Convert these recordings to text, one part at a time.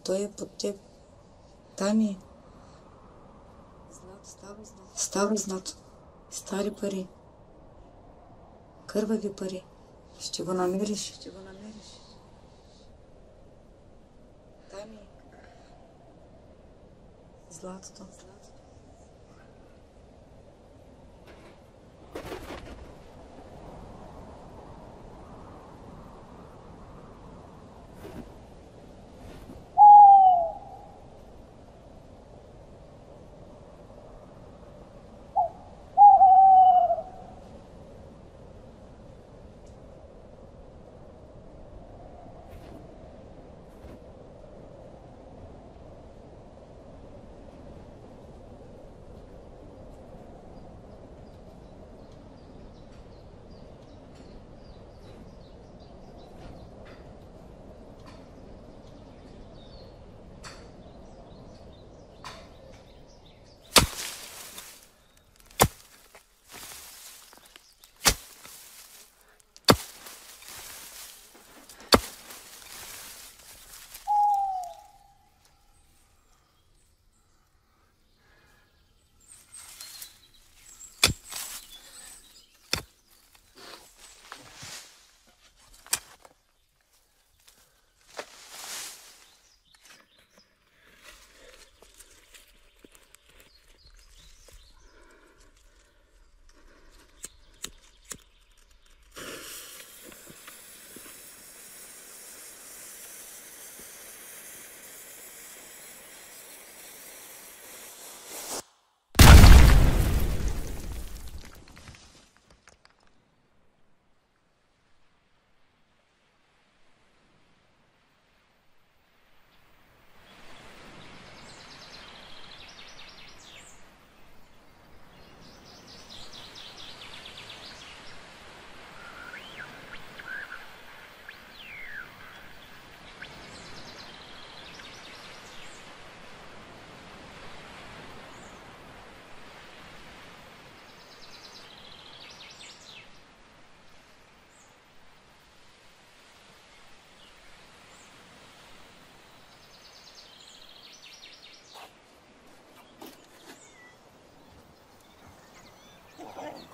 Той е под теб. Там е. Става злато. Стари пари. Кървави пари. Ще го намериш. Там е. Златото.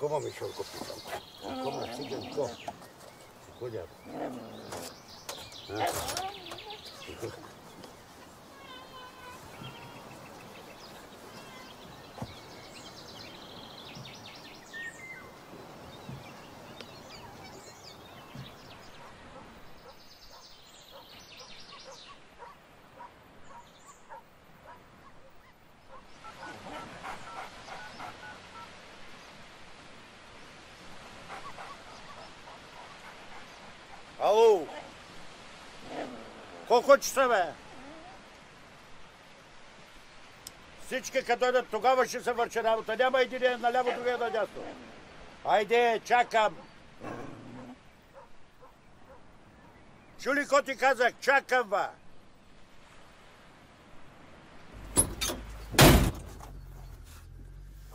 ¿Cómo me echó el copito? ¿Cómo sigue el copo? Cuidado. Ало! Колко часа, бе? Всички като дойдат, тогава ще се върши работа. Няма един наляво, другия надясно. Айде, чакам. Чули ко ти казах? Чакам, бе.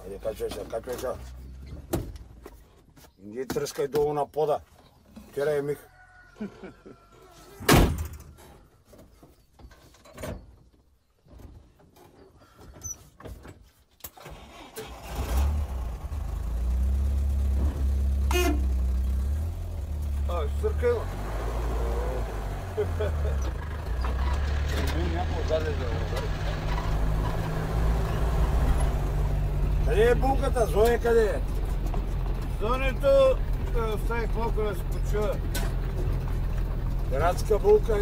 Айде, качвай се. Инди тръскай долу на пода. Терай, Мих. Съркай, бе. Къде е булката? Зоня къде е? Зонето остави малко да се почува. Пиратска булка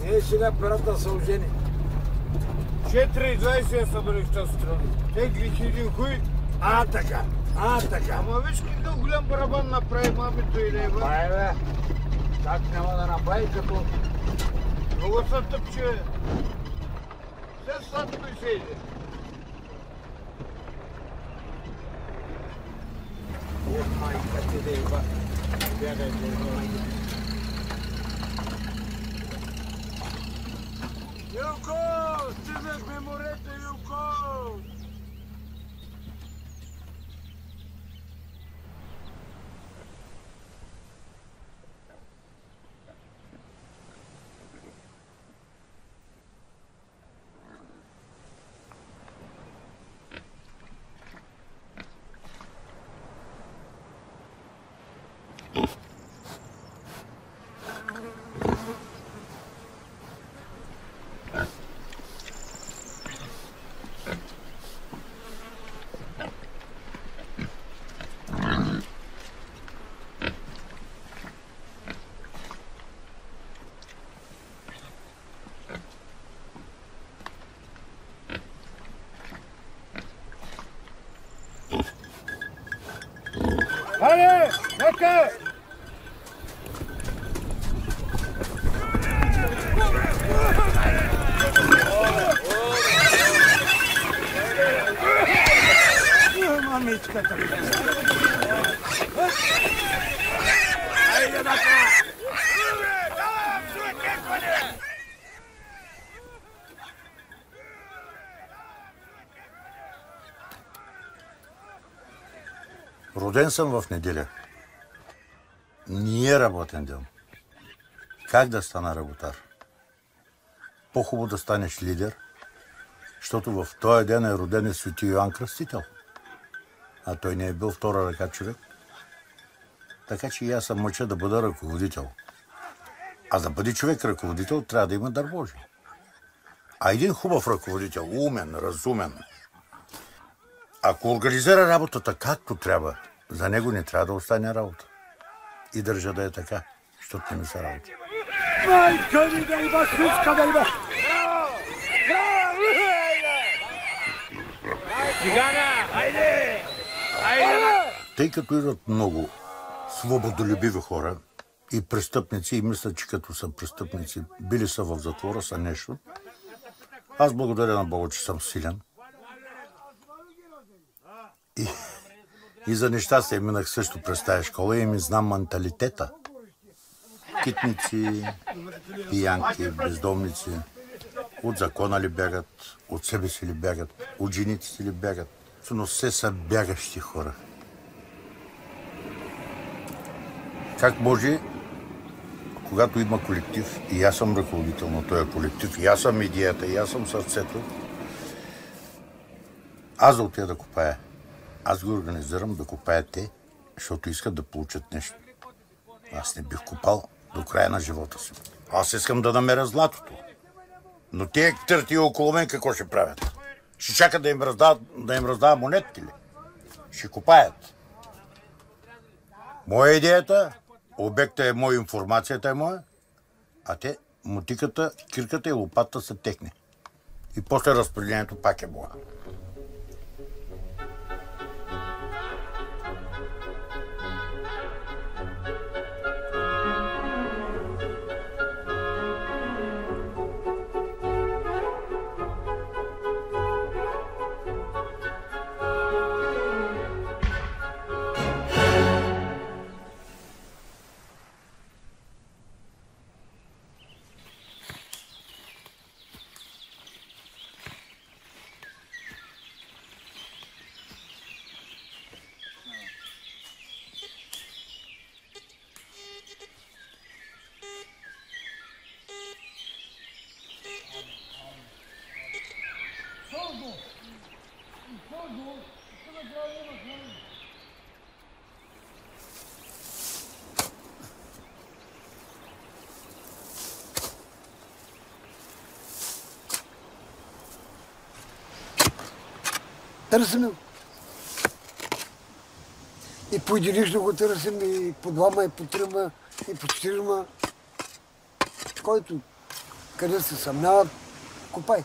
не е сега пирата са ожени. 4,20 са били в тази страна. Теглих един хуй. Така. Ама виж какъв голям барабан направи мамито и нева. Бай, бе. Как няма да направи като... Много са тъпче, бе. Все сладко и се иде. Майка ти да ева. Бягай, бягай. Илко! Стигнахме морето, Илко! Чакай! Мамичката. Айде така! Роден съм в неделя. Не е работен ден. Как да стана работар? По-хубаво да станеш лидер, защото в този ден е роден свети Йоан Кръстител. А той не е бил втора ръка човек. Така че и аз съм мъча да бъда ръководител. А да бъде човек ръководител, трябва да има дар Божий. А един хубав ръководител, умен, разумен, ако организира работата както трябва, за него не трябва да остане работа. И държа да е така, защото не ми са работа. Майка ми да има, сучка да има! Цигана, хайде! Тъй като идват много свободолюбиви хора и престъпници, и мислят, че като са престъпници, били са в затвора, са нещо, аз благодаря на Бога, че съм силен. И за нещастие минах също през тая школа и ми знам менталитета. Китници, пиянки, бездомници, от закона ли бягат, от себе си ли бягат, от жените си ли бягат. Но все са бягащи хора. Как може, когато има колектив, и аз съм ръководител на този колектив, и аз съм идеята, и аз съм сърцето, аз да отида да копая. Аз го организирам да копаят те, защото искат да получат нещо. Аз не бих копал до края на живота си. Аз искам да намеря златото. Но тия търти около мен какво ще правят? Ще чакат да им раздава монетки ли? Ще копаят. Моя идеята, обекта е моя, информацията е моя, а те мотиката, кирката и лопата са техни. И после разпределението пак е моя. Търсим. И по единично го търсим, и по двама, и по трима, и по четирима. Който къде се съмняват, копай.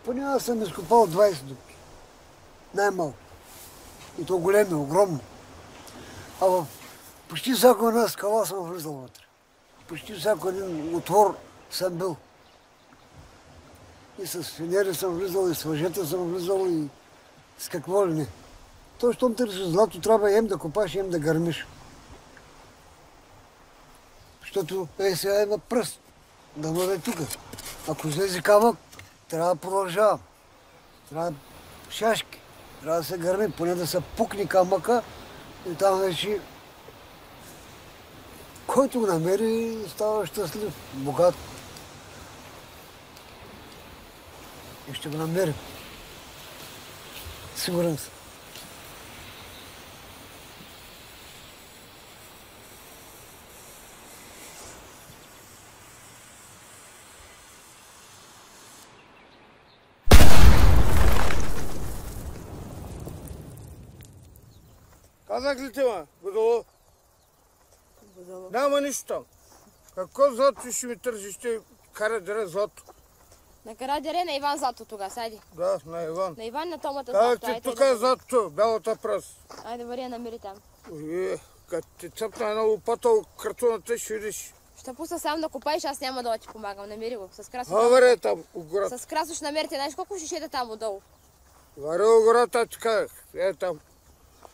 Поне аз съм изкопал 20 дупки. Най-малко. И то големи, огромни. А в почти всяко една скала съм влизал вътре. Почти всяко един отвор съм бил. И с фенери съм влизал, и с въжета съм влизал, и с какво ли не. То, щом търсиш злато, трябва ем да копаш, ем да гърмиш. Защото сега има пръст, да бъде тук. Ако излезе камък, трябва да продължавам. Трябва шашки, трябва да се гърми, поне да се пукне камъка и там вече който го намери, става щастлив, богат. И ще го намерим. Сигурен съм. Казах ли ти, ма? Годоло? Годоло. Няма нищо там. Какво злато ще ми търсиш? Ще кара дъра злато. На Карадере на Иван Зато тогава, сайди. Да, на Иван. На Иван на Томата Казах Зато. ти, тук е зад бялата пръс. Айде, вари я намери там. Като ти цъпна една лопата от картоната, ще видиш. Ще пусна сам да копаеш, аз няма да ти помагам. Намери го. С Красо. Варе там, у гората. С Красо ще намерите. Знаеш колко ще шеде там отдолу? Варе у гората, ти казах. Е там.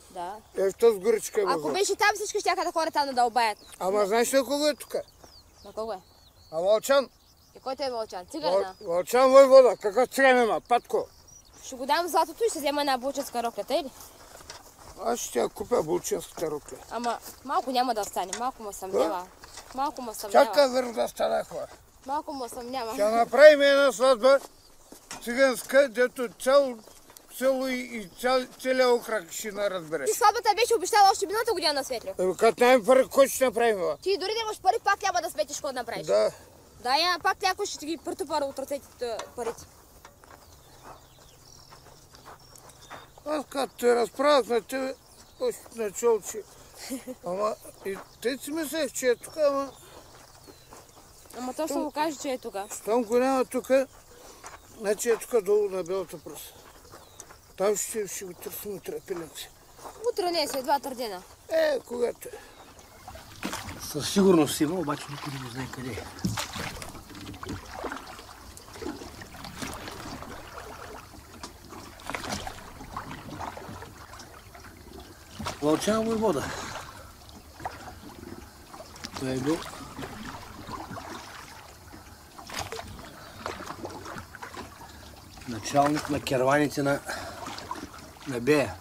Да. Е в този горичка е Ако възможно. беше там, всички щяха да ходят там да дълбаят. Ама знаеш ли кого е тук? На кого е? А Вълчан? И кой те е Вълчан? Цигарина. Вълчан войвода. Какъв циган има? Патко. Ще го дам златото и ще взема една булчинска рокля, тъй ли? Аз ще я купя булчинската рокля. Ама малко няма да стане, малко му съмнява. Малко му съмнява. Чака верно да стане хора. Малко му съмнява. Ще направим една сватба циганска, дето цяло село и целия окръг ще не разбереш. Ти сватбата беше обещала още миналата година на Светлио. Като нямам пари, кой ще направим? Бе? Ти дори да имаш пари, пак няма да сметиш какво да направиш. Да. Да, я пак някой ще ти ги претупара от ръцете парите. Аз като те разправях на тебе, още в начало, че... Ама и те си мислех, че е тук, ама... Ама то ще му каже, че е тук. Щом го няма тук, значи е тук долу на белата пръса. Там ще го търсим утре, пиленци. Утре не, след 2 дена. Когато е. Със сигурност има, обаче никой не знае къде е. Вълчан войвода. Той е бил началник на керваните на Бея.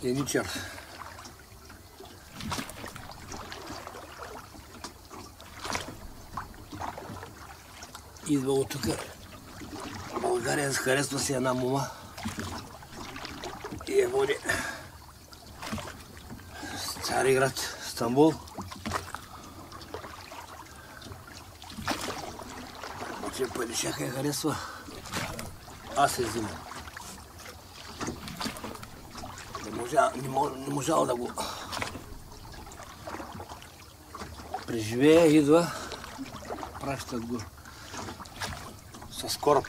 Еничар. Идва от тук. България харесва си една мома и я води с Цариград, Стамбул. Обаче падишаха я харесва. Аз я взимам. Не можал да го преживее, идва, пращат го с кораб.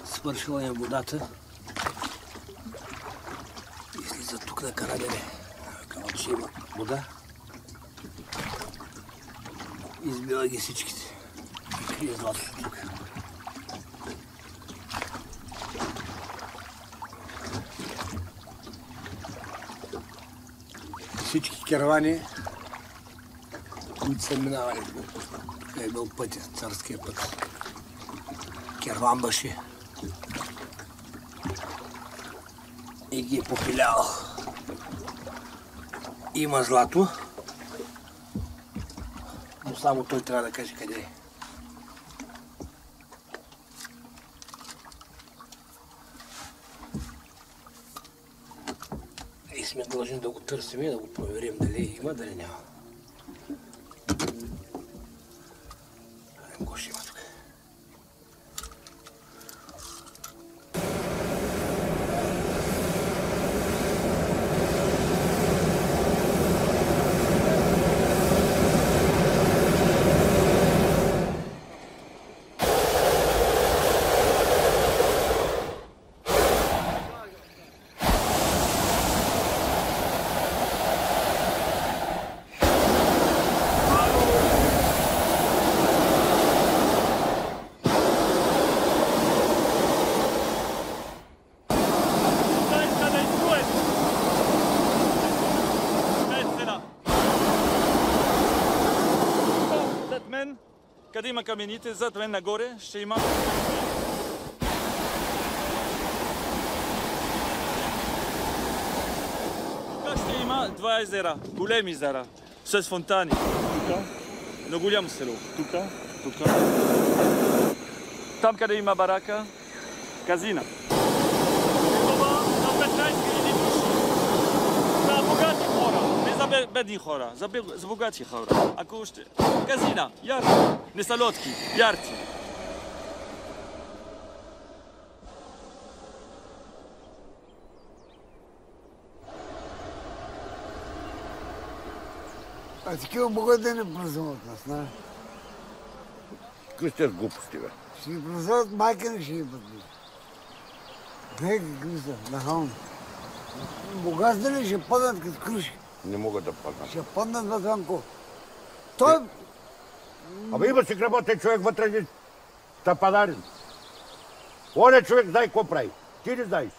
Свършила е водата и слиза тук на Карадере. Казва, че има вода. Избила ги всичките и крие златото тук. Всички кервани, които са минавали, тук е бил пътя, царския път. Керванбаши. И ги е попилял. Има злато, но само той трябва да каже къде е. И сме длъжни да го търсим и да го проверим дали има, дали няма. Какво ще има тук? Къде има камените, зад мен нагоре ще има... Тук ще има 2 езера, големи езера, с фонтани. Тук, на голямо село. Тук. Там къде има барака, казина. Това на 15 000 души. За богати хора, не за бедни хора, за богати хора. Ако ще... Казина, ярти, не салотки, ярти. А такива могат да не празнуват нас, знаеш. Какви сте глупости, бе? Ще ги празнуват, майка не ще ги празнуват. Гледай какви са, нахални. Богатствени ще паднат като круши. Не могат да паднат. Ще паднат вътранко. Той... Абе има си грамотен човек вътре ни тападарин. Оня човек знае какво прави. Ти не знаеш.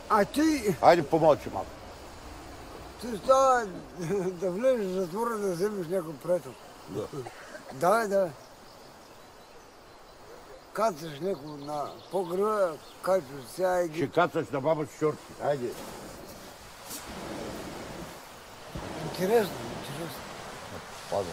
А ти... Хайде помълчи малко. Ти става да влезеш в затвора да вземеш някой приятел. Да. Давай. Кацаш някой на погреба, качваш сега и Ще ги... кацаш на баба с шорти. Хайде. Интересно. Паза.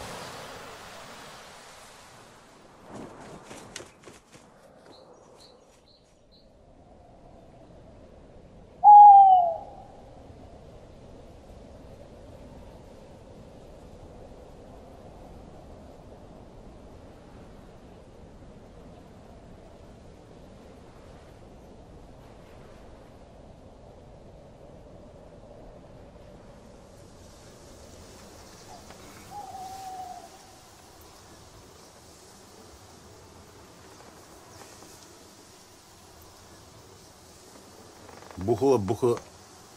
Буха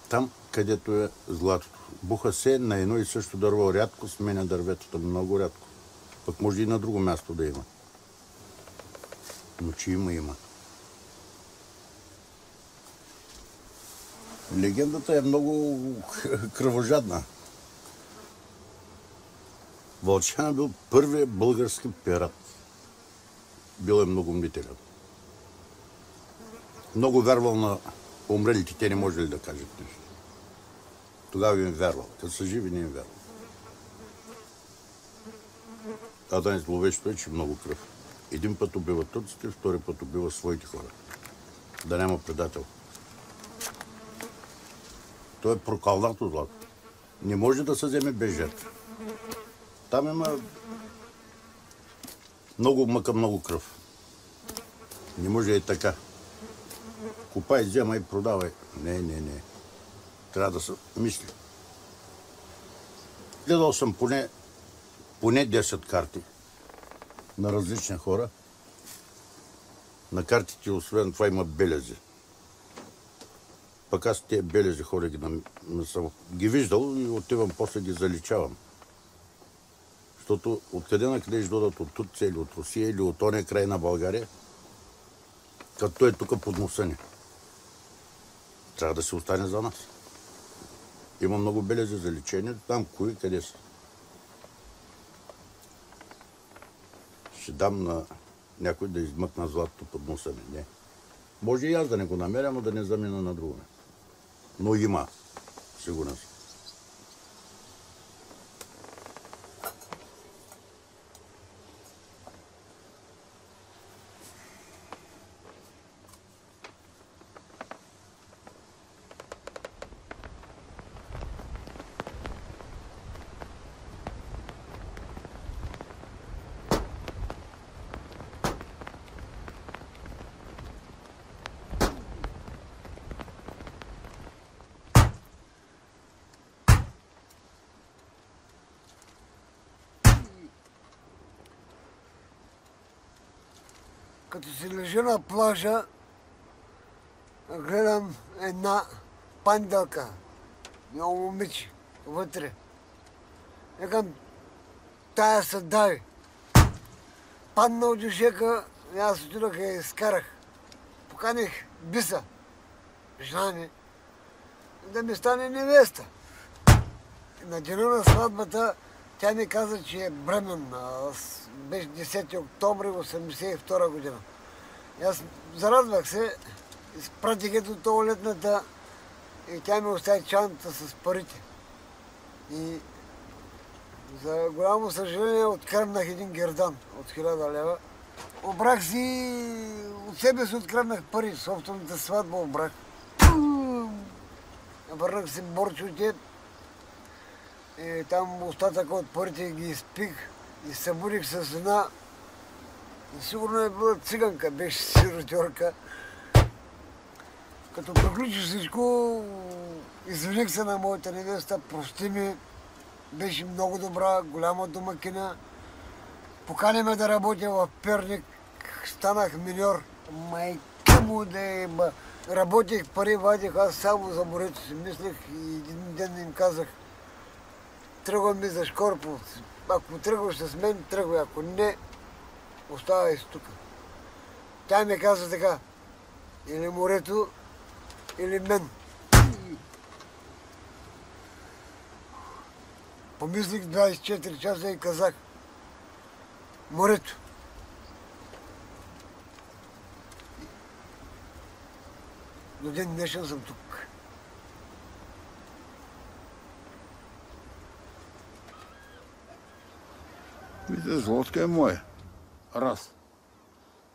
там, където е златото. Буха се на едно и също дърво. Рядко сменя дърветото, много рядко. Пък може и на друго място да има. Но че има. Легендата е много кръвожадна. Вълчан бил първият български пират. Бил е много мнителен. Много вярвал на умрелите, те не може ли да кажат нещо. Тогава им вярвал. Като са живи, не им вярвал. А да не зловещо е, че много кръв. Един път убива турците, втори път убива своите хора. Да няма предател. Той е прокалнато злато. Не може да се вземе без жертва. Там има много мъка, много кръв. Не може и така. Купай, вземай, продавай. Не. Трябва да се мисли. Гледал съм поне 10 карти на различни хора. На картите, освен това, има белези. Пък аз тези белези хора съм ги виждал и отивам, после ги заличавам. Защото откъде на къде ще дойдат от Турция или от Русия или от ония край на България, като той е тук под носа ни. Трябва да се остане за нас. Има много белези за лечение, там кои, къде са. Ще дам на някой да измъкна златото под носа ми. Не. Може и аз да не го намеря, но да не замина на друго. Но има, сигурно. Като си лежа на плажа, гледам една панделка, много момиче вътре. Викам, тая се дави. Падна от дюшека и аз отидох и я изкарах. Поканих Биса, жена ми, да ми стане невеста. На деня на сватбата тя ми каза, че е бременна. Беше 10 октомври 1982 година. И аз зарадвах се, изпратих ето туалетната и тя ми остави чантата с парите. И за голямо съжаление откраднах един гердан от 1000 лева. Обрах си, от себе си откраднах пари, собствената сватба обрах. Върнах си борчовете и там остатъка от парите ги изпих и събудих с една, сигурно е била циганка, беше сиротьорка. Като приключи всичко, извиних се на моята невеста, прости ми, беше много добра, голяма домакина. Покани ме да работя в Перник, станах миньор. Майка му да е, работех, пари вадих, аз само за морето си мислех и един ден им казах, тръгвам ми за Шкорпов. Ако тръгваш с мен, тръгвай, ако не, оставай си тук. Тя ми каза така, или морето, или мен. Помислих 24 часа и казах, морето. До ден днешен съм тук. Вижте, лодка е моя. Раз.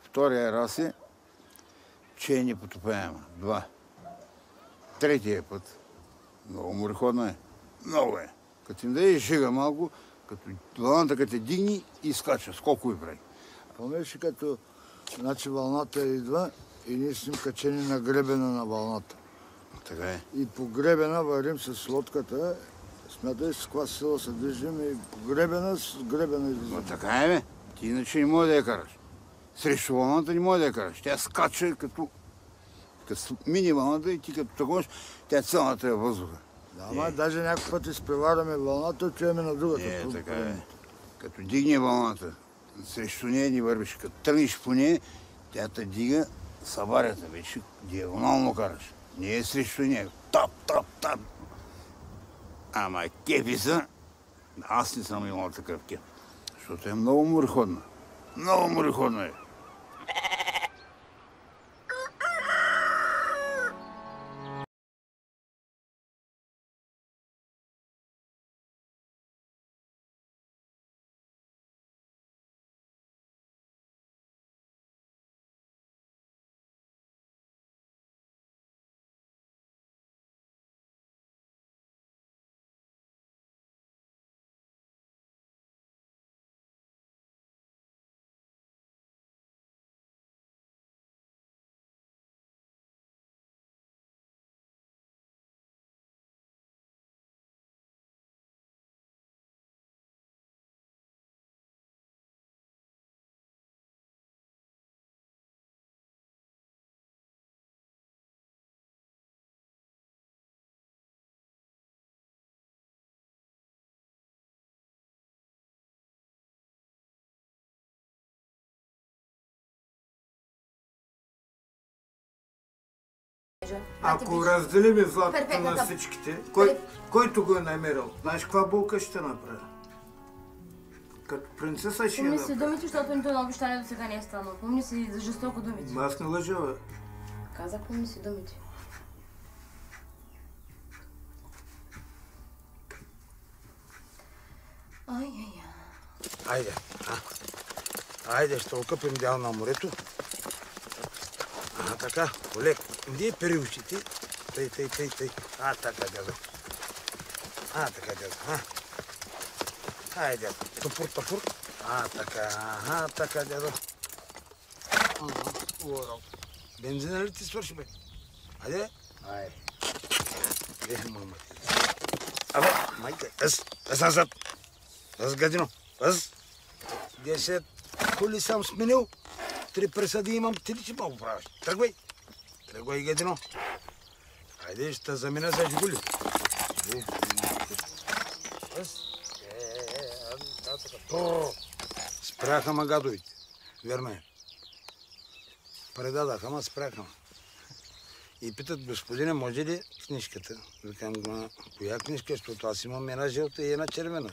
Втория раз е, че е непотопяема. 2. Третия път. Много мореходна е. Много е. Като им даде шега малко, като вълната като те дигни и скача. Скоко и прави. Помнеш, като значи вълната идва и ние сме качени на гребена на вълната. Така е. И по гребена варим с лодката. Смятай с каква сила се движим и по гребена с гребена излизаме. Но така е, бе. Ти иначе не може да я караш. Срещу вълната не може да я караш. Тя скача като мини вълната и ти като тъгонеш, тя цялата е въздуха. Да, ама даже някой път изпревараме вълната, чуеме на другата. Не, така е. Като дигне вълната, срещу нея не вървиш. Като тръгнеш по нея, тя те дига сабарята вече, диагонално караш. Не е срещу нея. Тап, тап, тап. Ама кефи са, аз не съм имал такъв кеф. Защото е много мореходна. Много мореходна е. Ако разделиме златото на всичките, който го е намерил, знаеш каква болка ще направи? Като принцеса ще я Помни си направи. думите, защото нито едно обещание до сега не е станало. Помни си жестоко думите. Аз не лъжа, бе. Казах, помни си думите. Ай. Айде, айде, ще окъпим дял на морето. Така, олег, иди пери ушите. Тъй. Така, дядо. Така, дядо. Айде, топур. Така, дядо. Бензина ли ти свърши, бе? Айде. Айде, мама ти. Абе, майка, аз назад. Аз гадино, аз 10 коли съм сменил, 3 присъди имам, ти ли ще ме оправиш? Тръгвай, гадино. Айде, ще замина за жигули. Спряха ма гадовите, верно е. Предадаха, ама спряха ма. И питат, господине, може ли книжката? Викам, коя книжка, защото аз имам една жълта и една червена.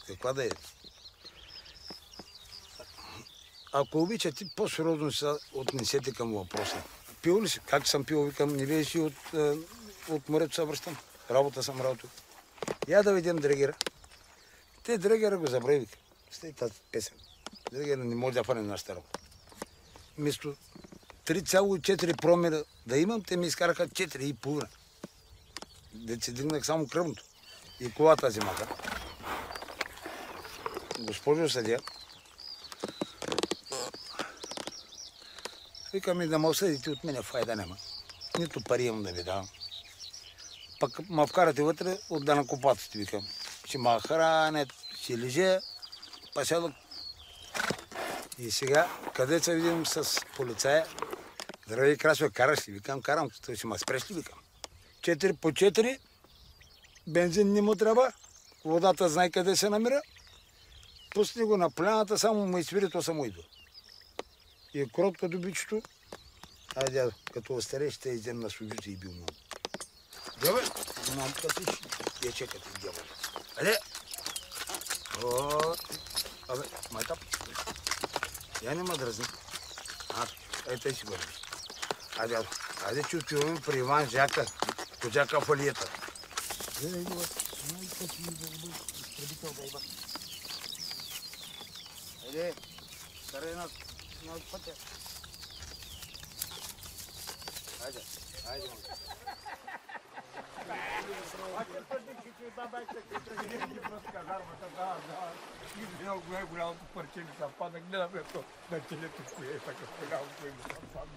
Каква да е? Ако обичате, по-сериозно се отнесете към въпроса. Пил ли си? Как съм пил? Викам, не виж и от морето се връщам. Работа съм работил. Я да видим дрегера. Те дрегера го забрави, вика. Стай тази песен. Дрегера не може да фане нашата работа. Вместо 3,4 промера да имам, те ми изкараха 4,5. Да си дигнах само кръвното. И колата взимаха. Госпожо съдия, викам и да ме осъдите, от мене файда няма. Нито пари имам да ви давам. Пък ме вкарате вътре от данъкоплатците, викам. ще ме хранят, ще лежа поселък. И сега, къде се видим с полицая, здравей, Красо, караш ли? Викам, карам, той ще ме спреш ли? Викам. 4 по 4, бензин не му трябва, водата знае къде се намира, пусни го на поляната, само му изсвири, то само идва. И кротко до бичето, айде, като остареш, ще идем на служите и бил много. Добре, мамката ти ще я чекате, дявол. Айде! Абе, майка, я не ме дразни. Ей си го ради. Айде, чувствуваме при Иван Жака, Коджака в алията. Айде, старай на пътя. Айде, майка. Голямото парче ми се пада, гледаме на телето, кое е така голямо, кое ми се пада.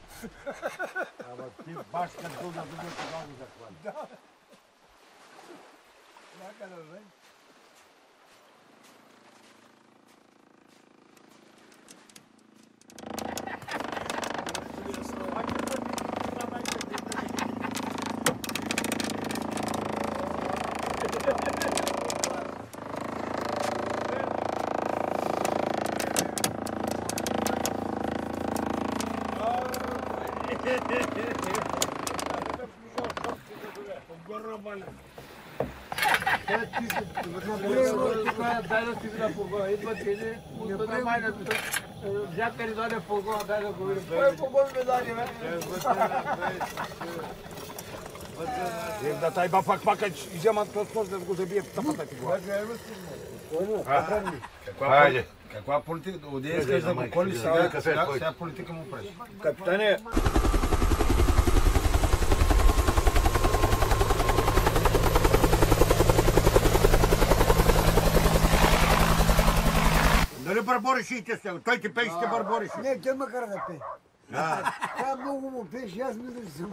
Ама ти баш като го надобил, тогава го захвани. Да. Някъде, бе. Дай да стигна погона, идва тези, Жака ни даде погона, дай да говорим. Кой погон ми даде, бе? Да тай ба пак иземат този да го забие тъпата ти глава. Хайде. Каква политика? Оде искаш да го коли сега политика му преш. Капитане, Дали барбориш и те сега? Той ти пее, ще барбориш. Не, те макар да пее. Това много му пеше, аз мисля, че съм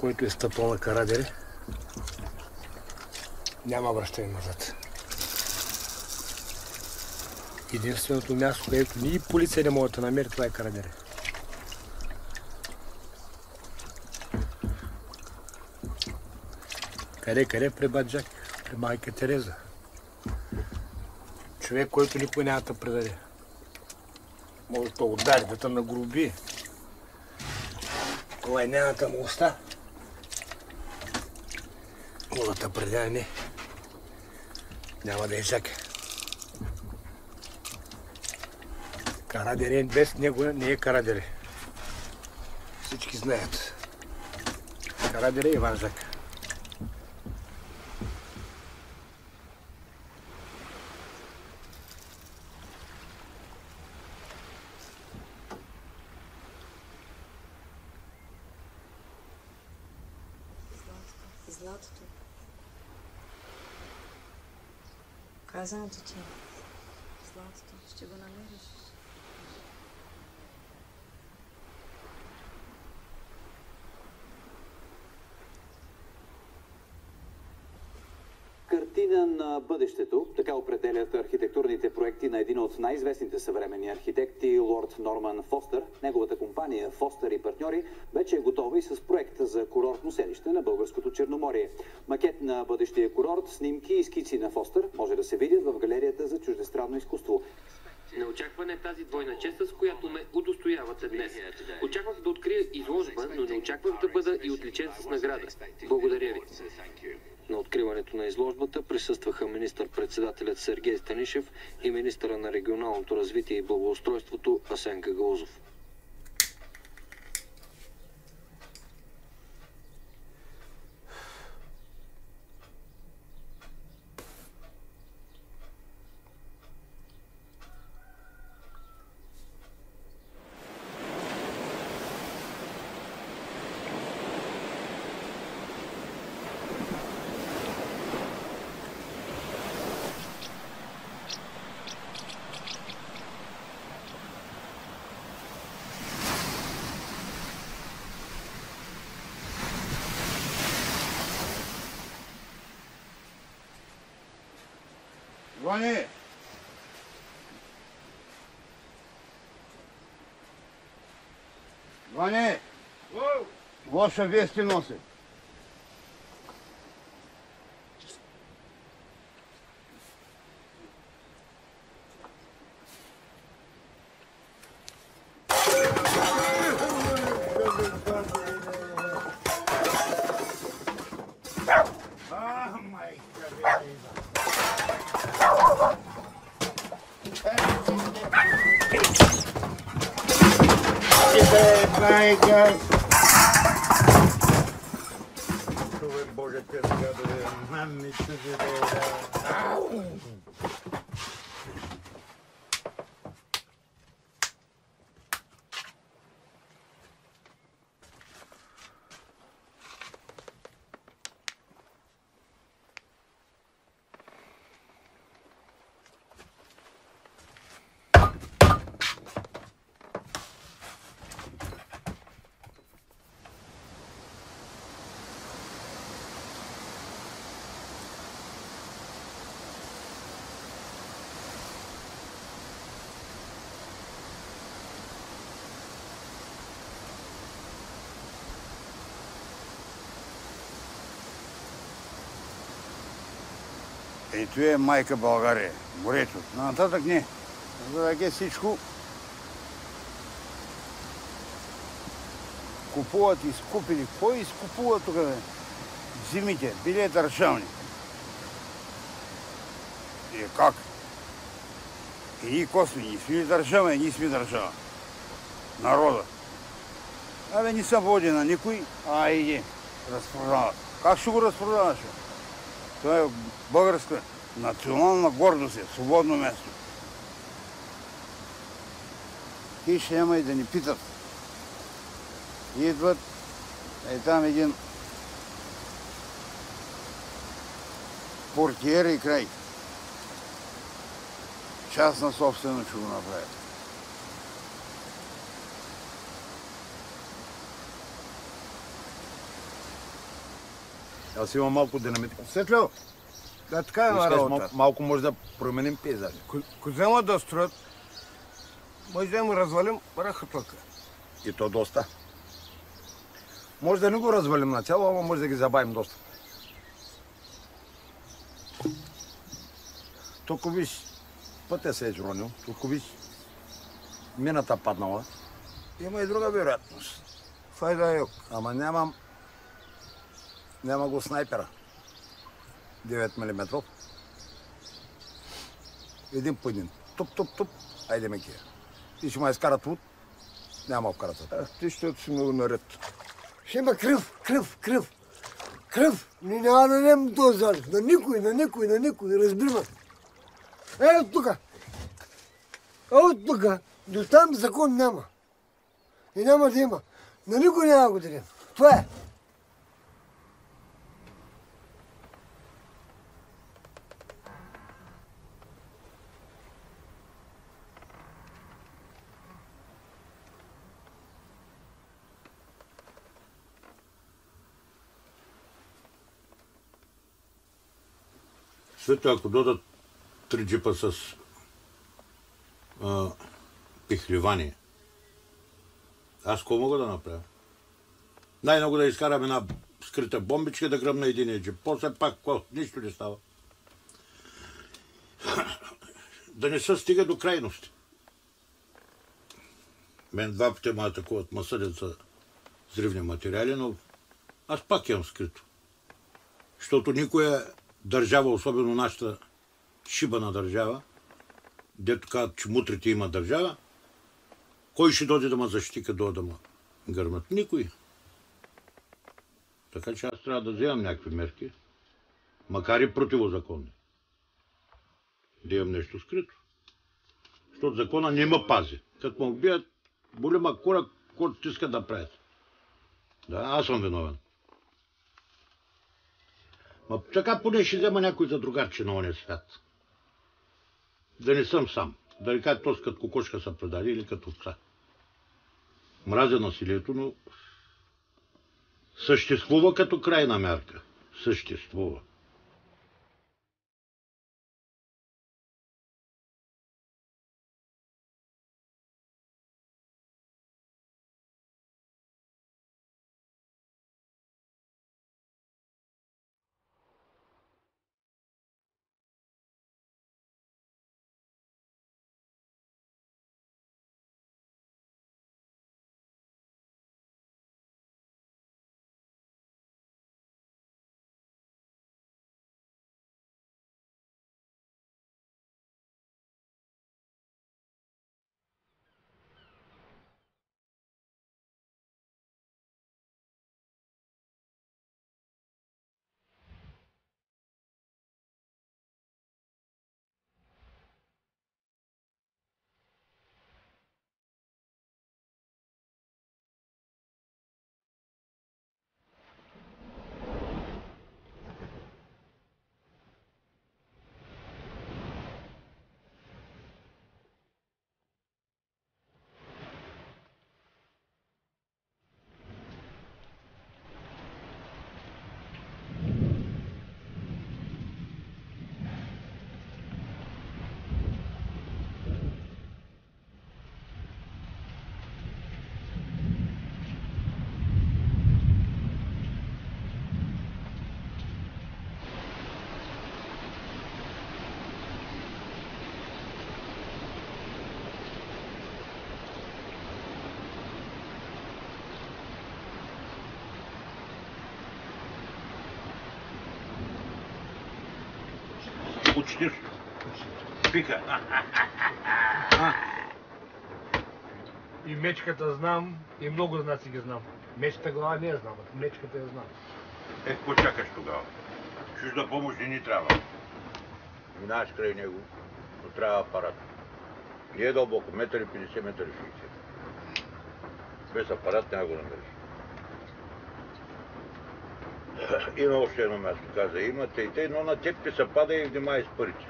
Който е стъпал на Карадере, няма връщане назад. Единственото място, където ни полиция не могат да намери, това е Карадере. Къде? При Баджак, при майка Тереза. Човек, който никой няма да предаде. Може да удари, да те нагруби. Лайняната му уста. Може да те предаде, не. Няма да е Жак. Карадере без него не е Карадере. Всички знаят. Карадере е Иван Жак. Златото. Казаното ти. Златото. Ще го намериш. Картина. Градина на бъдещето, така определят архитектурните проекти на един от най-известните съвременни архитекти, лорд Норман Фостър. Неговата компания Фостър и партньори вече е готова и с проекта за курортно селище на българското Черноморие. Макет на бъдещия курорт, снимки и скици на Фостър може да се видят в галерията за чуждестранно изкуство. Неочаквана е тази двойна чест, с която ме удостоявате днес. Очаквах да открия изложба, но не очаквах да бъда и отличен с награда. Благодаря ви. На откриването на изложбата присъстваха министър-председателят Сергей Станишев и министъра на регионалното развитие и благоустройството Асен Гагаузов. Ване! Ване! Лоша вест ти носи. Боже, те гадове, мами, Ето е майка България, морето. Нататък не. За да всичко купуват, изкупили. Кой изкупува тук? Земите, били държавни. И как? И ние косми, ние сме държава, и ние сме държава. Народа. Абе не съм води на никой, а иди, разпродават. Как ще го разпродаваш? Това е българска национална гордост, свободно място. И ще няма и да ни питат. Идват, е там един портиер и край. Частна собственост ще го направят. Аз имам малко динамитка. Светло, да така е на работа. Малко може да променим пейзажа. Ако взема да строят, може да им развалим рахатлъка. И то доста. Може да не го развалим на цяло, ама може да ги забавим доста. Тук виж, пътя се е жронил, тук виж, мината паднала. Има и друга вероятност. Файда е. Ама няма го снайпера. 9 мм. Един по един. Туп. Айде ме кия. Ти ще ме изкарат луд, няма вкарат. Ти ще си много наред. Ще има кръв. Ние няма да дадем този залив. На никой. Разбри ме. Ето тука. До там закон няма. И няма да има. На никой няма да го дадем. Това е. Свето, ако додат 3 джипа с пихливани, аз какво мога да направя? Най-много да изкарам една скрита бомбичка да гръмна единия джип. После пак нищо не става. Да не се стига до крайности. Мен 2 пъти ме атакуват, ме съдят за взривни материали, но аз пак имам скрито. Защото никоя държава, особено нашата шибана държава, дето казват, че мутрите има държава, кой ще дойде да ме защити, като да ме гърмат? Никой. Така че аз трябва да вземам някакви мерки, макар и противозаконни. Да имам нещо скрито. Защото закона не ме пази. Като ме убият, боли ма кора, който иска да правят. Да, аз съм виновен. Ма така поне ще взема някой за другарче на ония свят. Да не съм сам. Да не кажа този като кокошка са предаде или като овца. Мразя насилието, но съществува като крайна мярка. Съществува. Почти. Пика. И мечката знам, и много знаци ги знам. Мечката глава не я знам, а мечката я знам. Какво чакаш тогава? Чужда помощ не ни трябва. Минаваш край него, но трябва апарат. Не е дълбоко, 1,50 м, 1,60 м. Без апарат няма го намериш. Има още едно място, каза, имате и те, но на теб ти се пада и внимай с парите.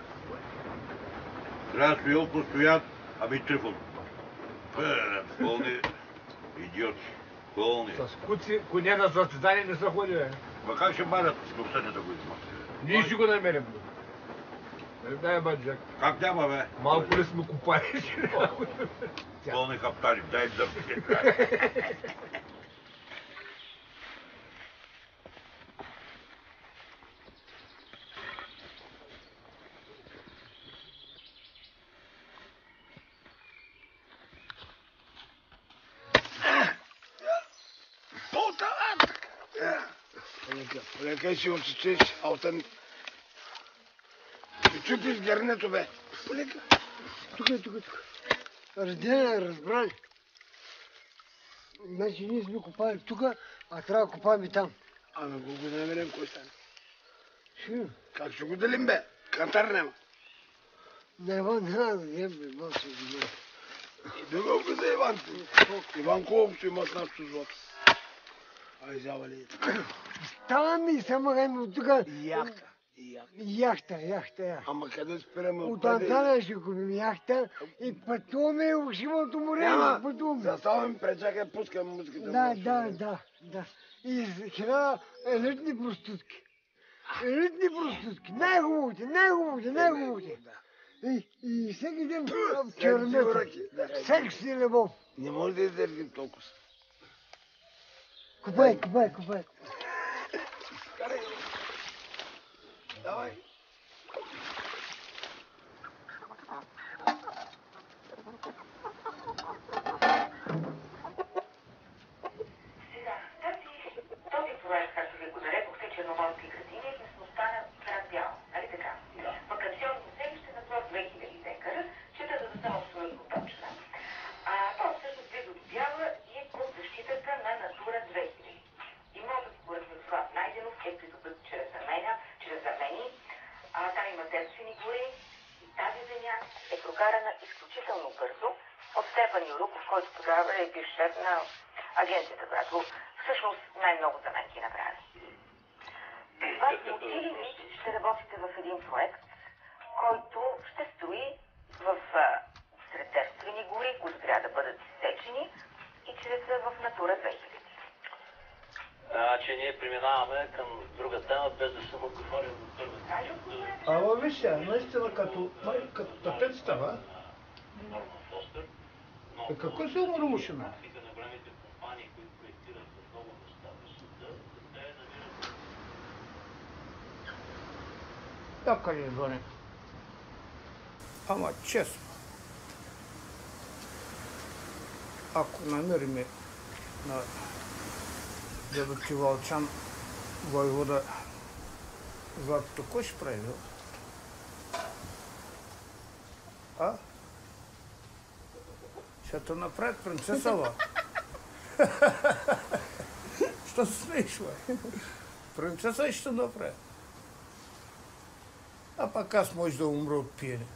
Трябва да стоял постоян, ами Трифон. Пълни идиоти. Пълни. С куци, коня на състезание не са ходили. Ма как ще барят до съня да го измат? Ние ще го намерим. Дай, баджак. Как няма, бе? Малко ли сме купали? Пълни хаптари, дай да. Полека си отсечеш, а оттам... Ще чупиш гърнето, бе. Полека. Тук. Разделя, разбрали. Значи ние сме копали тук, а трябва да копаем и там. Ами го намерим, кой стане? Ще. Как ще го делим, бе? Кантар няма. На Иван няма да дадем, бе, Иван се вземе. Да го за Иван. Иван колкото има с нашото злато. Ай, взява ли? Става ми, само гайме от тук. Яхта. Ама къде спираме от Анталия ще купим яхта и пътуваме в Шивото море. Няма, заставаме, пречакай, пускаме музиката. Да. И 1000 елитни проститутки. Елитни проститутки, най-хубавите. И всеки ден в чермета. Секс и любов. Не може да издържим толкова. Купай. Давай. Този проект, както ви го нарекохте, Черноморски градини, е местността на град Бял, нали така? Ваканционно селище на площ 2000 декара, чета да съм абсолютно точна. То всъщност близо до Бяла и е под защитата на Натура 2000. Имотът според Мирослав Найденов е придобит чрез Армени. Там има девствени гори и тази земя е прокарана изключително бързо от Стефан Юруков, който тогава е бивш шеф на агенцията, която всъщност най-много за мен ги направи. Вас мотиви ми, че ще работите в един проект, който ще строи сред девствени гори, които трябва да бъдат изсечени и чрез в Натура 2000. Че ние преминаваме към друга тема, без да съм отговорил на първата. Ама виж сега, наистина като тъпец става. Какво се умрушена? Да, къде звъни? Ама честно, ако намериме на дядо Вълчан войвода златото, кой ще прави? Ще те направят принцесава. Що се смееш, бе? Принцеса ще те направят. А пак аз може да умра от пиене.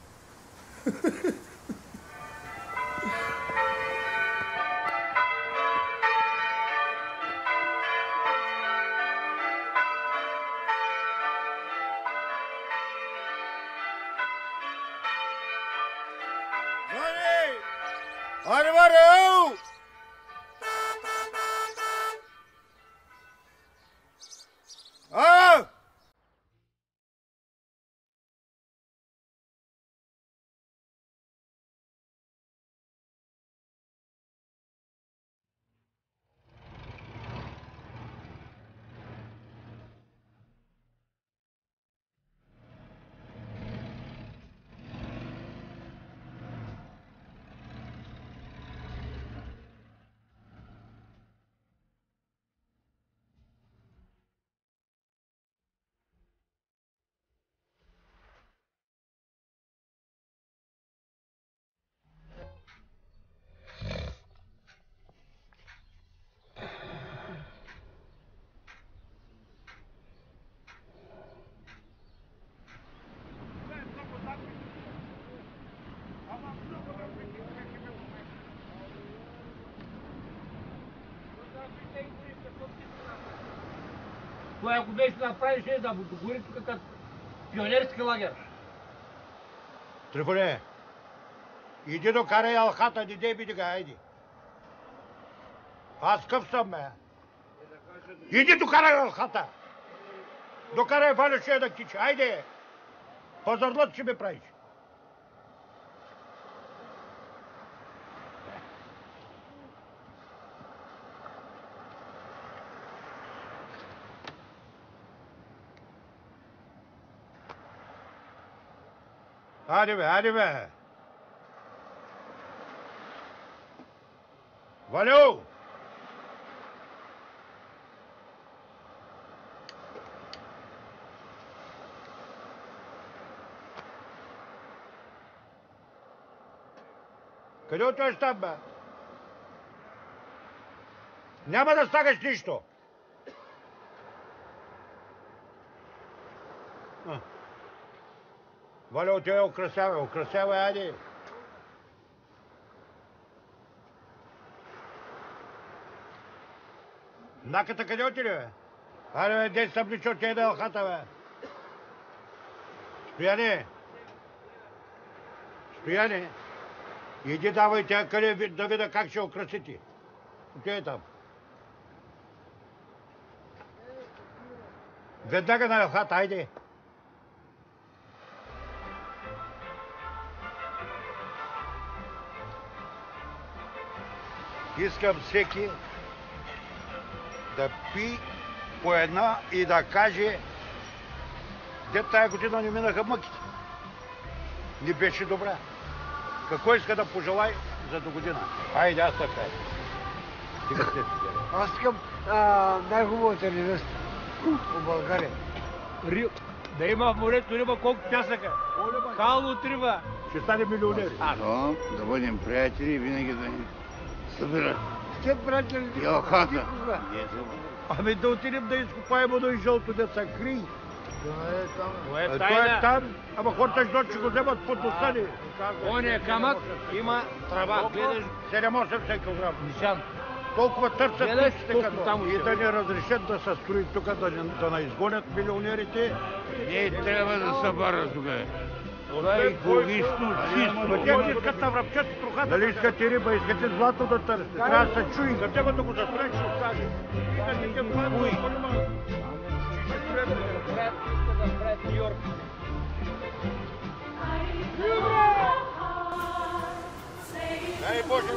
Той ако беше да направиш, да го догори тук като пионерски лагер. Трифоне, иди докарай алхата, диде биди га, айди. Аз къв съм, бе? Иди докарай алхата! Докарай Валя, ще да кича, айде! Пазарлът ще ме правиш. Хайде бе! Валю! Къде отиваш там, бе? Няма да стагаш нищо! Валя, отивай, украсявай, айде! Наката къде отиде, бе? Айде, бе, дей събличо, тя да е алхата, бе! Стояне! Иди давай тя къде да видя как ще украсити. Отивай там. Веднага на хата, айде. Искам всеки да пи по една и да каже, де тая година не минаха мъките. Не беше добра. Какво иска да пожелай за до година? Айде, аз така. Аз искам най-хубавата невеста в България. Да има в морето риба колко пясъка. Хало от риба. Ще стане милионери. Да бъдем приятели и винаги да ни събират. Ще приятели. Я хата. Ами да отидем да изкопаем едно и жълто деца крий. Това е Той е там, ама хората ще го вземат под носа ни. Оня камък има трава. Гледаш 7-8 кг. Нишан. Толкова търсят Гледаш турците колко като там и да ни разрешат да се строим тук, да не изгонят милионерите. Не трябва да се бара тук. Това е екологично чисто. Те не искат да връбчат трухата. Дали искате риба, искате злато да търсите. Трябва да се чуи. За тебе да го застроиш, ще откаже. Искате злато, дай Боже!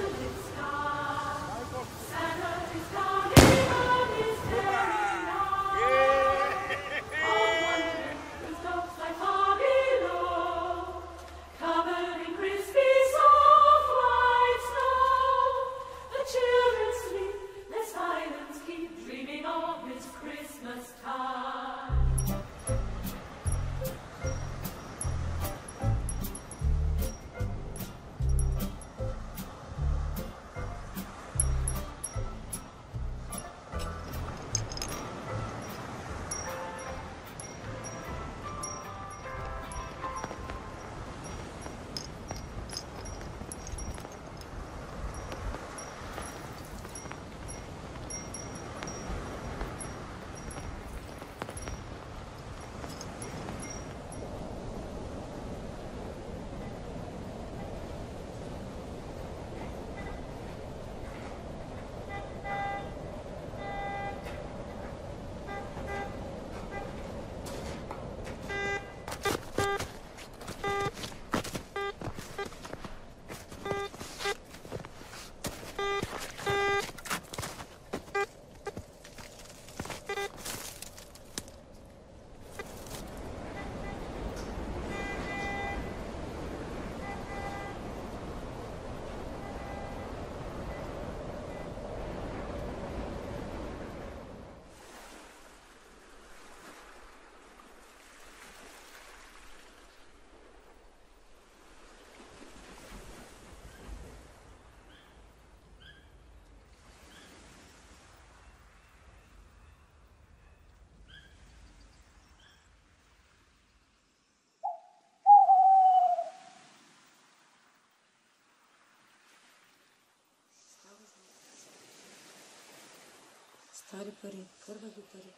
Стари пари, кървави пари.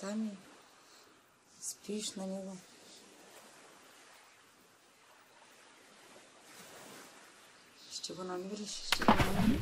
Там спиш на него. Ще го намериш, ще го намериш.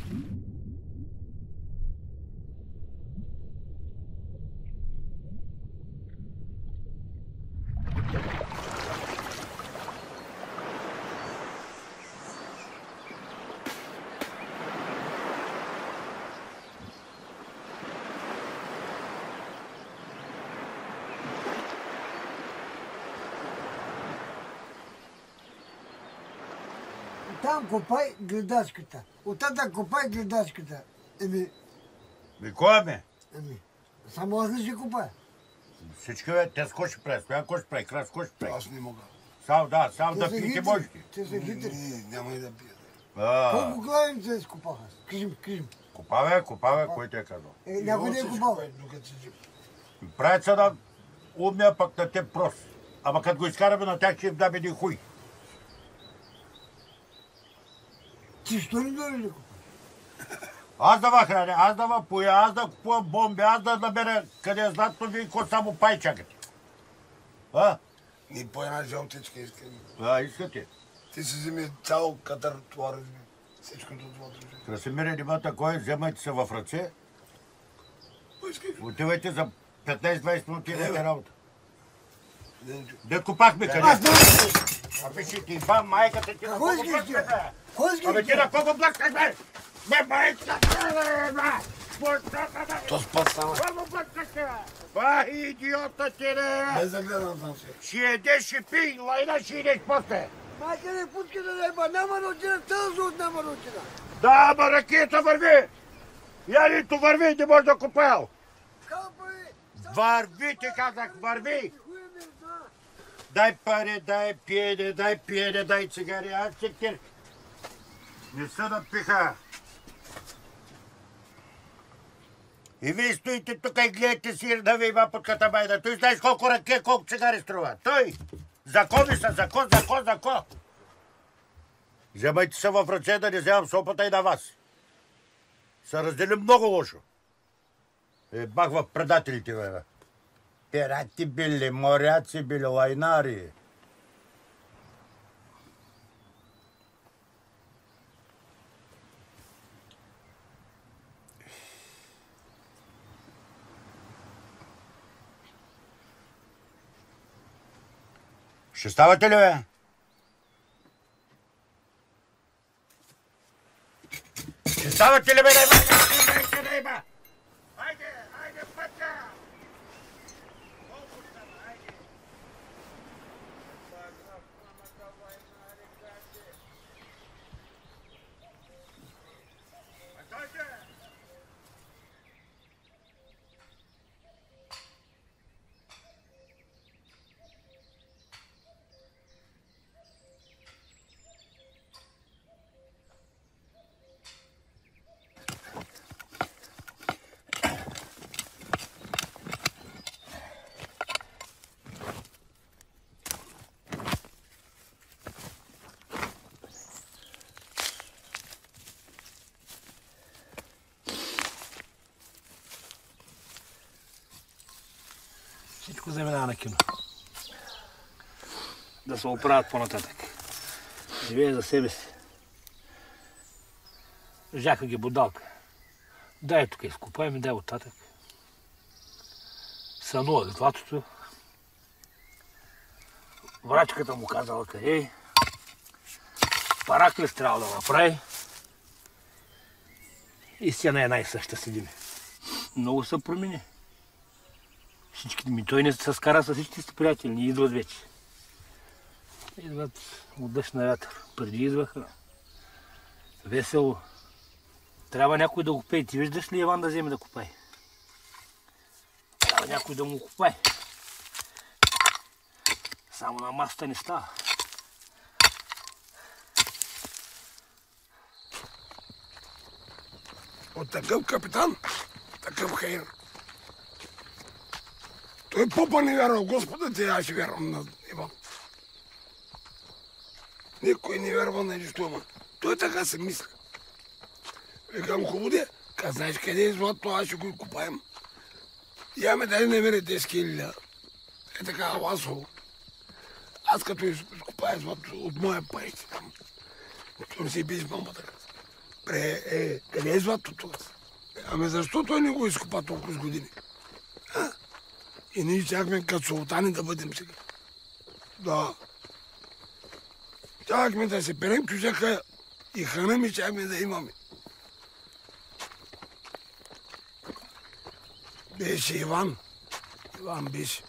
Там копай гледачката. Оттатък копай гледачката. Кой ме? Само аз не ще копая. Всички бе, те с кой ще прави? Стоян кой ще прави? Крас кой ще прави? Аз не мога. Сам да пиете можете. Те са хитри. Не, няма и да пия. Колко главица изкопаха? Кажи ми. Копаве, кой те е казал? Някой не е копал. Правят се да умния, пък на те прост. Ама като го изкараме на тях, ще им дам един хуй. Ти що ли дори ли копа? Аз да ва храня, аз да ва поя, аз да купувам бомби, аз да набера къде е златно, вие ко само пай чакате. Ни по една жълтичка искам. Искате. Ти си вземи цял катър това разми. Всичкото това дружи. Красимир, нема такова, вземайте се в ръце Отивайте за 15-20 минути на работа. Да копахме къде? Абе ще ти бам майката ти на кого блъскаш, бе? Абе ти на кого блъскаш, бе? Бе, майката, бе! То спът става. Кого блъскаш, бе? Ба, идиота ти, бе! Не загледам там се. Ще едеш, ще пий, лайна ще идеш после. Майка не пуска да неба, няма да отида, тази от няма да отида. Да, ама ракията върви! Янито върви, не може да купел! Върви, ти казах, върви! Дай пари, дай пиене, дай цигари, аз ще ти... Не са напиха! И вие стоите тук и гледате сир да ви има под катамайна. Той знаеш колко ръке, колко цигари струва. Той! Закони са, закон! Вземайте се в ръце да не вземам сопата и на вас. Се разделим много лошо. Бах в предателите, бе. Пирати били, моряци били, лайнари. Ще ставате ли, бе? Ще ставате ли, бе, да има? Хайде, пътя! Всичко заминава на кино. Да се оправят по-нататък. Живее за себе си. Жака ги будалка. Дай тук изкопай ми, дай оттатък. Сънува златото. Врачката му казала къде е. Параклис трябва да направи. Истина е най-съща седиме. Много се промени. Всичките ми, той не се скара с всичките си приятели, не идват вече. Идват от дъжд на вятър. Преди идваха. Весело. Трябва някой да го пее. Ти виждаш ли Иван да вземе да копае? Трябва някой да му копае. Само на масата не става. От такъв капитан, такъв хейр. Той попа не вярва в Господа, те аз ще вярвам на Иван. Никой не вярва на нищо, ама той така се мисли. Викам хубаво де, знаеш къде е злато, аз ще го купаем. Я ме дай намери 10 000. Е така, ласово. Аз като изкупая злато от моя парите там. Като си би с мамата. Къде е злато това? Ами защо той не го изкупа толкова с години? А? И ние чакаме като султани да бъдем сега. Да. Чакаме да се перем чужака и храна ми чакаме да имаме. Беше Иван. Иван беше.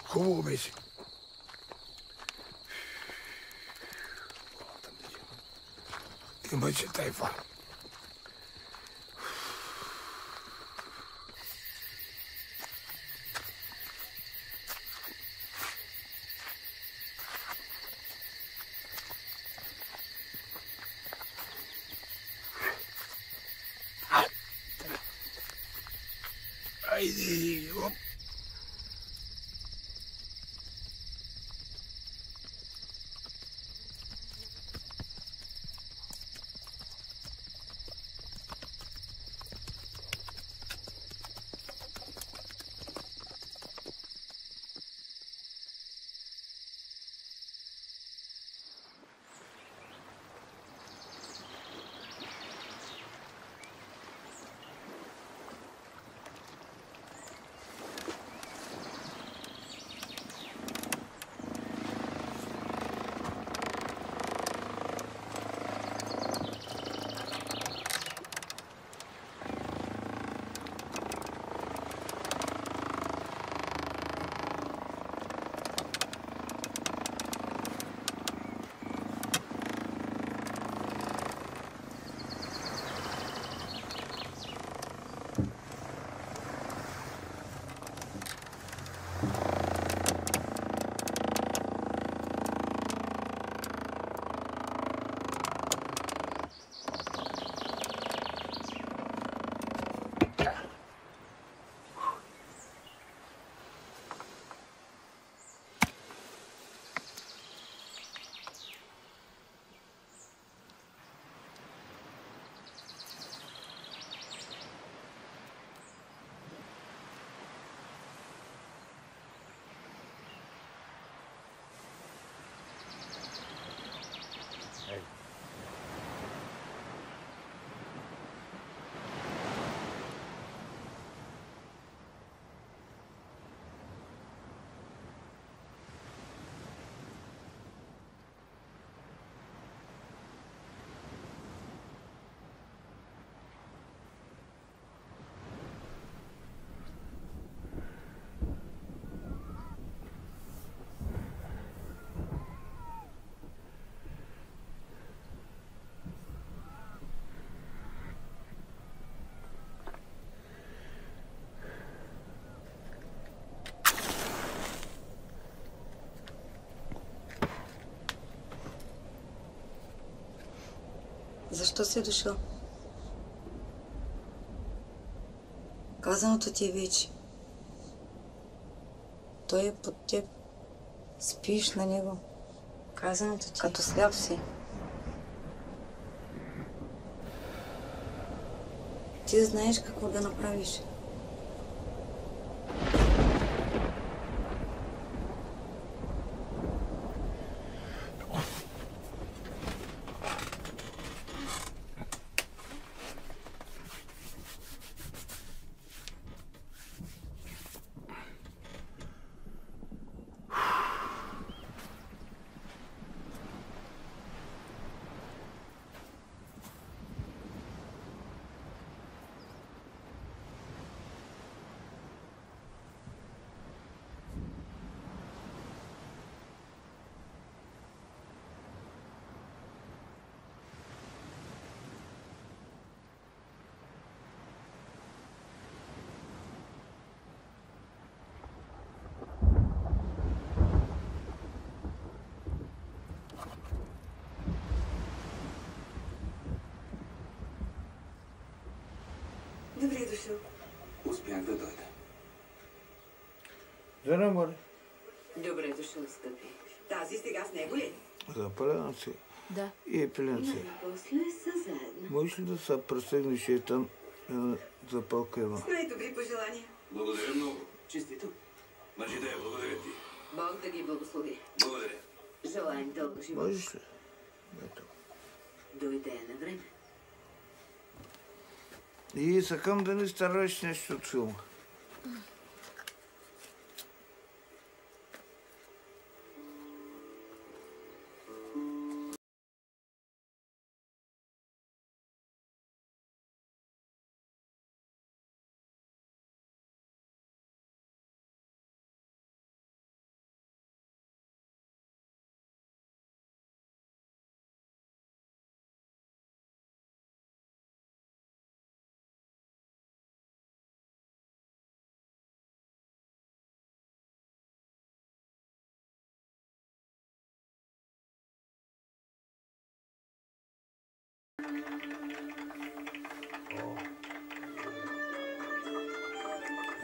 Хубаво беше. Имаше тайфа. Айде, оп. Защо си дошъл? Казаното ти е вече. Той е под теб. Спиш на него. Казаното ти. Като сляп си. Ти знаеш какво да направиш. Добре дошъл. Успях да дойда. Здравей, море. Добре дошъл, скъпи. Тази сега с него ли? Запалена си. Да. И пиленце. После са заедно. Можеш ли да се пресегнеш и там запалка има? С най-добри пожелания. Благодаря много. Честито. Мъжидея, благодаря ти. Бог да ги благослови. Благодаря. Желаем дълго живот. Можеш ли? Ето. Дойде на време. И искам да не стараеш нещо от филма.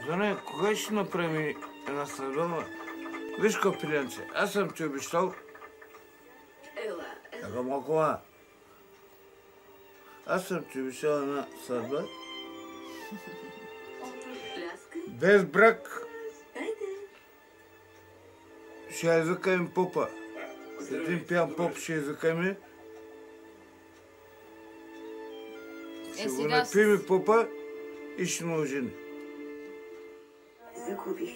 Зоне, кога ще направим една следова? Виж, копиленце, аз съм ти обещал. Ела. Така малко, аз съм ти обещал една сватба. Без брак. Ще я закаем попа. Един пиян поп ще я закаме. Ще го напиме попа и ще му ожени. Загубих.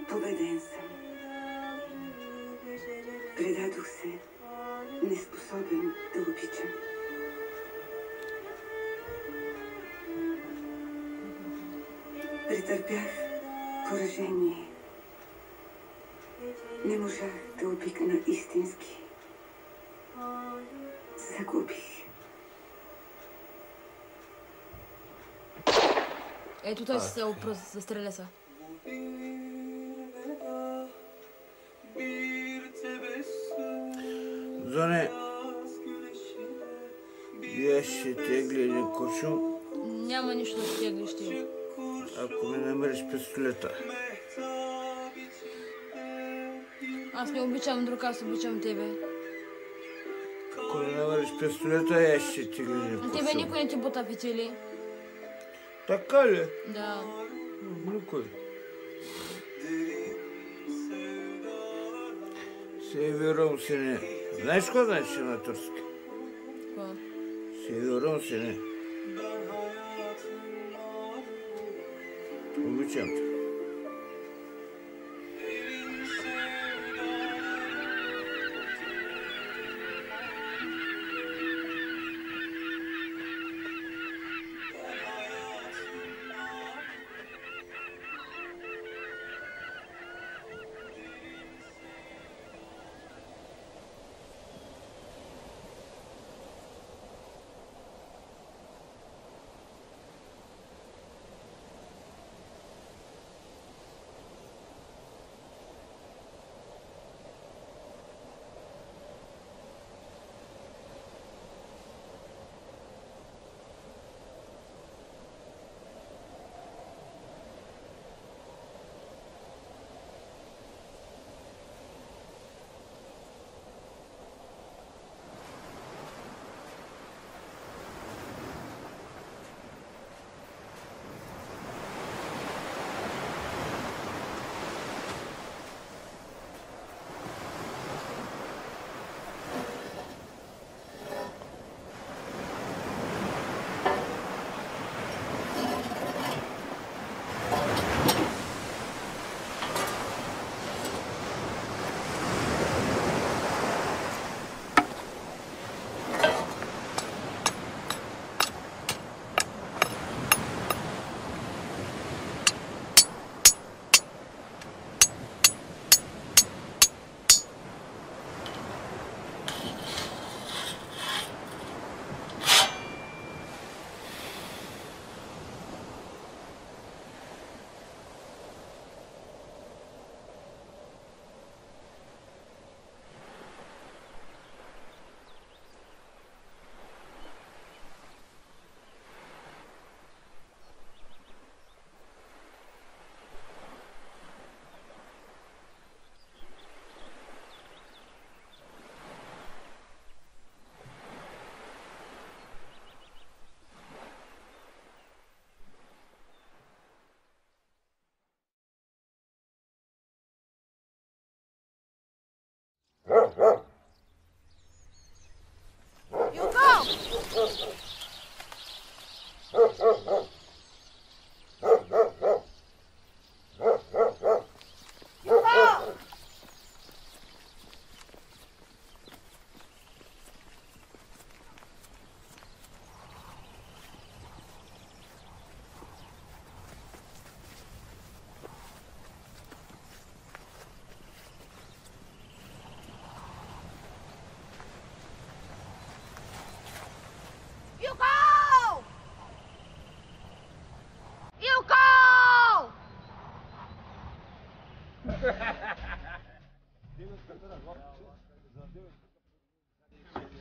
Победен съм. Предадох се. Неспособен да обичам. Претърпях поражение. Не можах да обикна истински. Загубих. Ето той се застреля се. Зоне, я ще тегли един куршум. Няма нищо да теглиш ти. Ако ми намериш пистолета. Аз не обичам друг, аз обичам тебе. Ако ми намериш пистолета, я ще тегли един куршум. Тебе никой не ти бута петели. Така ли? Да. Никой. Севером сине. Знаеш какво значи на турски? Какво? Севером сине. Обичам те.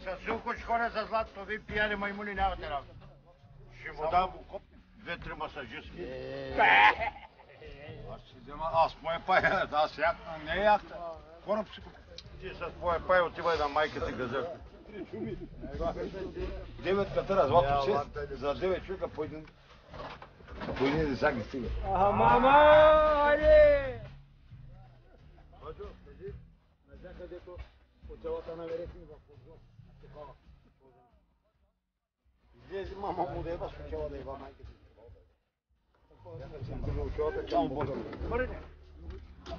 С сухоч хора за злато, ви пияни маймуни нямате работа. Ще му дам две-три масажистки. Аз си взема, аз моя пай, аз яхта, не е яхта. Кораб си купи. Ти с твоя пай отивай на майка си газетка. 9 катера злато 6, за 9 човека по един деца ги стига. Мама, айде! Бачо, кажи, навсякъдето по цялата на вересни в подзор. Излези мама му да еба с учела да еба майка си.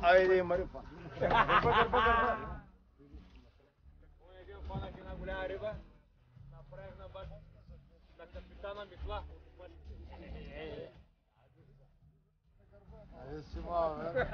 Айде, Марипа. Един фанах една голяма риба, направих на капитана Микла. Айде си мама, бе.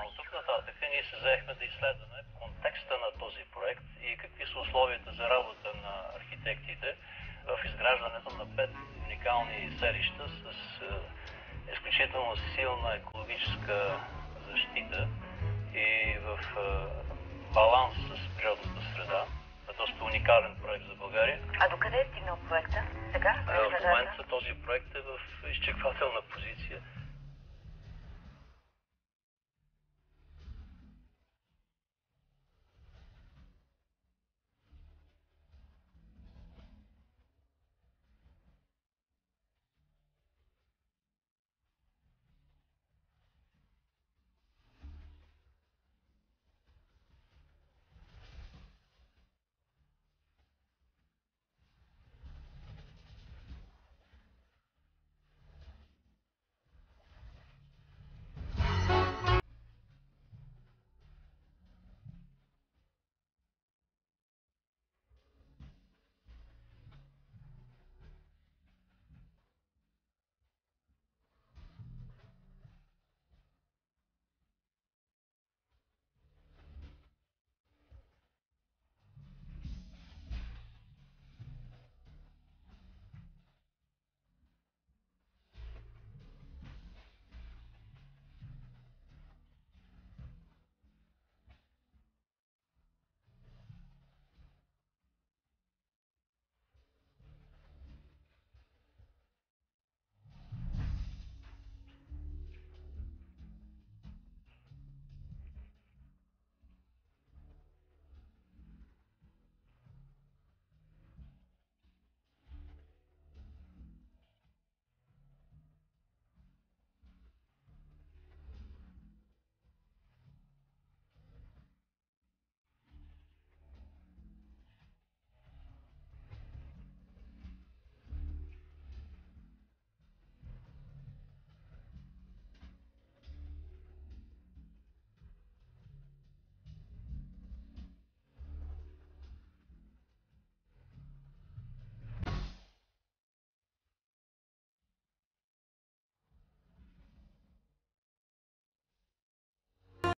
От тук нататък ние се заехме да изследваме контекста на този проект и какви са условията за работа на архитектите в изграждането на 5 уникални селища с изключително силна екологическа защита и в баланс с природната среда. Доста уникален проект за България. А докъде е стигнал проекта? Сега? В момента този проект е в изчаквателна позиция.